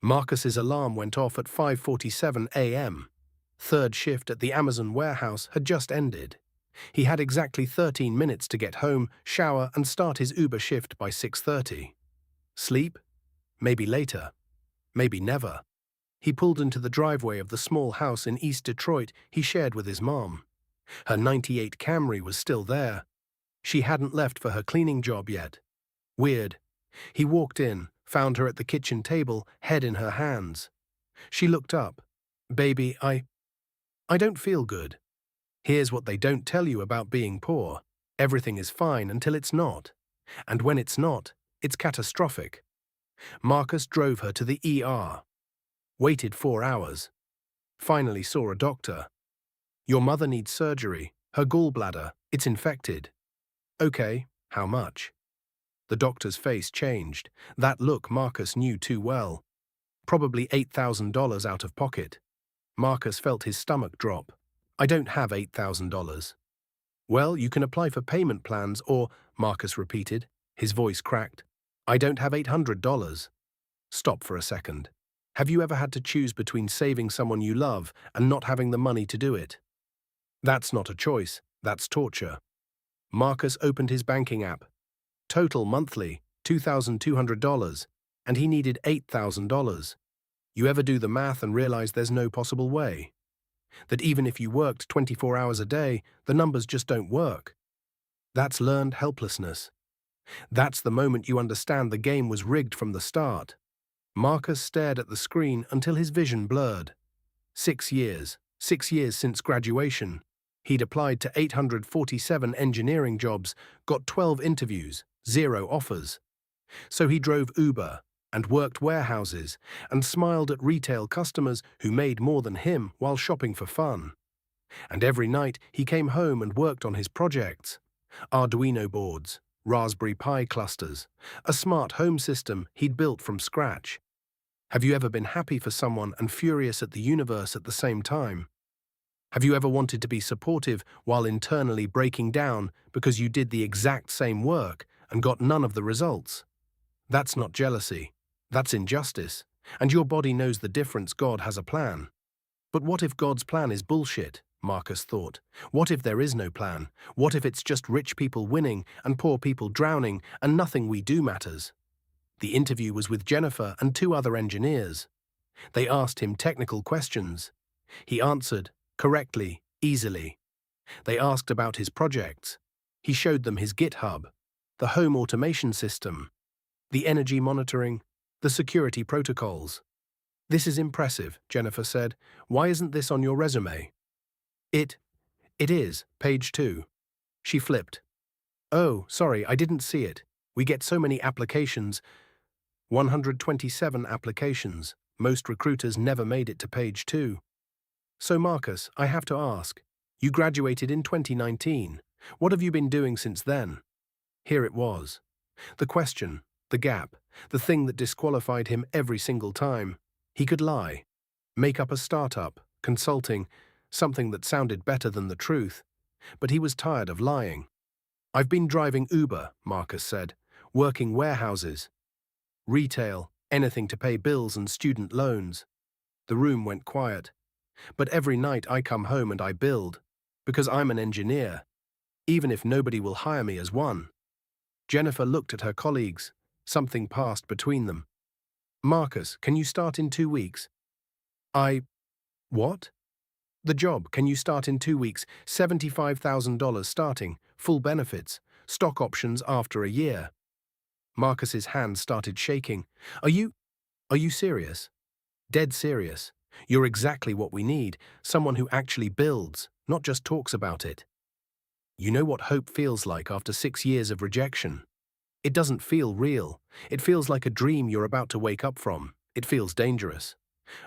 Marcus's alarm went off at 5:47 a.m. Third shift at the Amazon warehouse had just ended. He had exactly 13 minutes to get home, shower, and start his Uber shift by 6:30. Sleep? Maybe later. Maybe never. He pulled into the driveway of the small house in East Detroit he shared with his mom. Her '98 Camry was still there. She hadn't left for her cleaning job yet. Weird. He walked in, found her at the kitchen table, head in her hands. She looked up. "Baby, I don't feel good. Here's what they don't tell you about being poor. Everything is fine until it's not. And when it's not, it's catastrophic." Marcus drove her to the ER. Waited 4 hours. Finally saw a doctor. "Your mother needs surgery. Her gallbladder. It's infected." "Okay, how much?" The doctor's face changed. That look Marcus knew too well. Probably $8,000 out of pocket. Marcus felt his stomach drop. "I don't have $8,000. "Well, you can apply for payment plans or," Marcus repeated, his voice cracked. "I don't have $800. Stop for a second. Have you ever had to choose between saving someone you love and not having the money to do it? That's not a choice, that's torture." Marcus opened his banking app. Total monthly, $2,200, and he needed $8,000. You ever do the math and realize there's no possible way? That even if you worked 24 hours a day, the numbers just don't work. That's learned helplessness. That's the moment you understand the game was rigged from the start. Marcus stared at the screen until his vision blurred. 6 years. 6 years since graduation. He'd applied to 847 engineering jobs, got 12 interviews, 0 offers. So he drove Uber and worked warehouses and smiled at retail customers who made more than him while shopping for fun. And every night he came home and worked on his projects. Arduino boards, Raspberry Pi clusters, a smart home system he'd built from scratch. Have you ever been happy for someone and furious at the universe at the same time? Have you ever wanted to be supportive while internally breaking down because you did the exact same work and got none of the results? That's not jealousy. That's injustice. And your body knows the difference. God has a plan. But what if God's plan is bullshit? Marcus thought. What if there is no plan? What if it's just rich people winning and poor people drowning and nothing we do matters? The interview was with Jennifer and 2 other engineers. They asked him technical questions. He answered correctly, easily. They asked about his projects. He showed them his GitHub, the home automation system, the energy monitoring, the security protocols. "This is impressive," Jennifer said. "Why isn't this on your resume?" It is, page 2. She flipped. "Oh, sorry, I didn't see it. We get so many applications." 127 applications. Most recruiters never made it to page 2. "So Marcus, I have to ask. You graduated in 2019. What have you been doing since then?" Here it was. The question, the gap, the thing that disqualified him every single time. He could lie, make up a startup, consulting, something that sounded better than the truth. But he was tired of lying. "I've been driving Uber," Marcus said, "working warehouses. Retail, anything to pay bills and student loans." The room went quiet. "But every night I come home and I build, because I'm an engineer, even if nobody will hire me as one." Jennifer looked at her colleagues. Something passed between them. "Marcus, can you start in 2 weeks?" What?" "The job, can you start in 2 weeks, $75,000 starting, full benefits, stock options after a year." Marcus's hands started shaking. Are you serious?" "Dead serious. You're exactly what we need, someone who actually builds, not just talks about it." You know what hope feels like after 6 years of rejection? It doesn't feel real. It feels like a dream you're about to wake up from. It feels dangerous.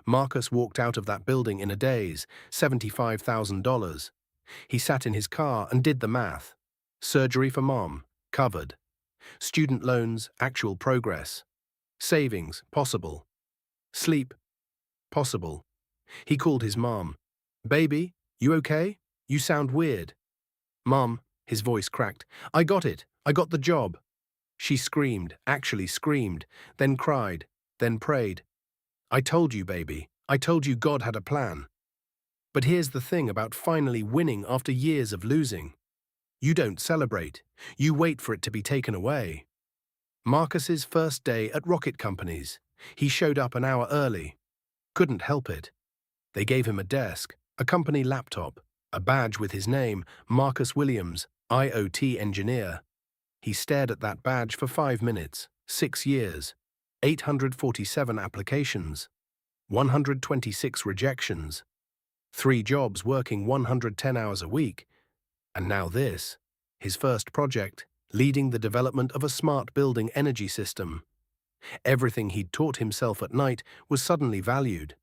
Marcus walked out of that building in a daze, $75,000. He sat in his car and did the math. Surgery for mom, covered. Student loans, actual progress. Savings, possible. Sleep, possible. He called his mom. "Baby, you okay? You sound weird." "Mom," his voice cracked, "I got it. I got the job." She screamed, actually screamed, then cried, then prayed. I told you, baby. I told you God had a plan. But here's the thing about finally winning after years of losing. You don't celebrate. You wait for it to be taken away. Marcus's first day at rocket companies. He showed up an hour early. Couldn't help it. They gave him a desk, a company laptop, a badge with his name, Marcus Williams, IoT engineer. He stared at that badge for 5 minutes, 6 years, 847 applications, 126 rejections, 3 jobs working 110 hours a week, and now this, his first project, leading the development of a smart building energy system. Everything he'd taught himself at night was suddenly valued,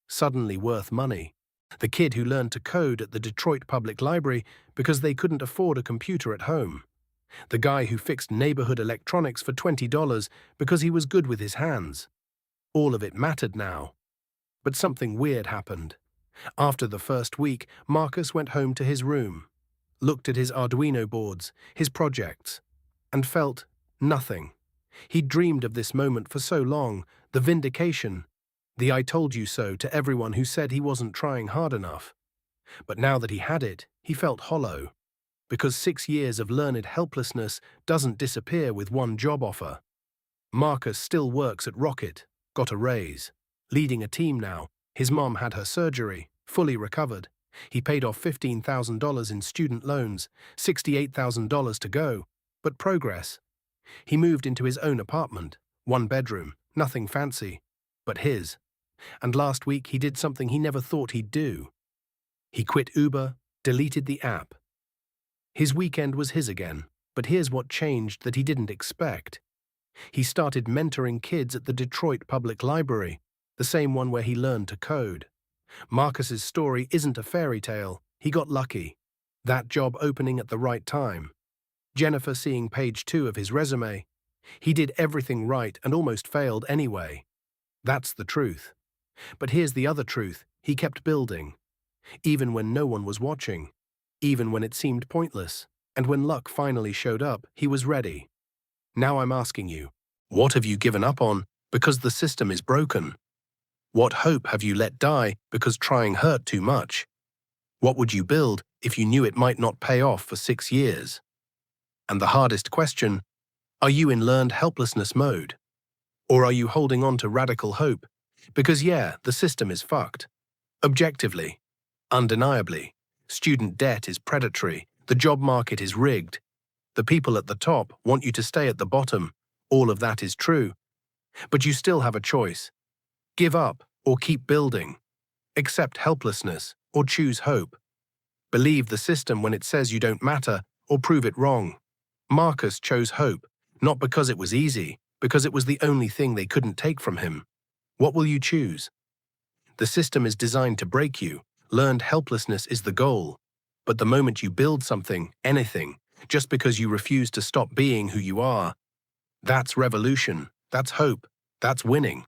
suddenly worth money. The kid who learned to code at the Detroit Public Library because they couldn't afford a computer at home. The guy who fixed neighborhood electronics for $20 because he was good with his hands. All of it mattered now. But something weird happened. After the first week, Marcus went home to his room, looked at his Arduino boards, his projects, and felt nothing. He'd dreamed of this moment for so long, the vindication, the I told you so to everyone who said he wasn't trying hard enough. But now that he had it, he felt hollow. Because 6 years of learned helplessness doesn't disappear with one job offer. Marcus still works at Rocket, got a raise, leading a team now. His mom had her surgery, fully recovered. He paid off $15,000 in student loans, $68,000 to go, but progress. He moved into his own apartment, 1 bedroom, nothing fancy, but his. And last week he did something he never thought he'd do. He quit Uber, deleted the app. His weekend was his again, but here's what changed that he didn't expect. He started mentoring kids at the Detroit Public Library, the same one where he learned to code. Marcus's story isn't a fairy tale. He got lucky. That job opening at the right time. Jennifer seeing page 2 of his resume. He did everything right and almost failed anyway. That's the truth. But here's the other truth. He kept building. Even when no one was watching. Even when it seemed pointless. And when luck finally showed up, he was ready. Now I'm asking you, what have you given up on because the system is broken? What hope have you let die because trying hurt too much? What would you build if you knew it might not pay off for 6 years? And the hardest question, are you in learned helplessness mode? Or are you holding on to radical hope? Because yeah, the system is fucked. Objectively, undeniably, student debt is predatory, the job market is rigged, the people at the top want you to stay at the bottom, all of that is true. But you still have a choice. Give up or keep building. Accept helplessness or choose hope. Believe the system when it says you don't matter or prove it wrong. Marcus chose hope, not because it was easy, because it was the only thing they couldn't take from him. What will you choose? The system is designed to break you. Learned helplessness is the goal. But the moment you build something, anything, just because you refuse to stop being who you are, that's revolution, that's hope, that's winning.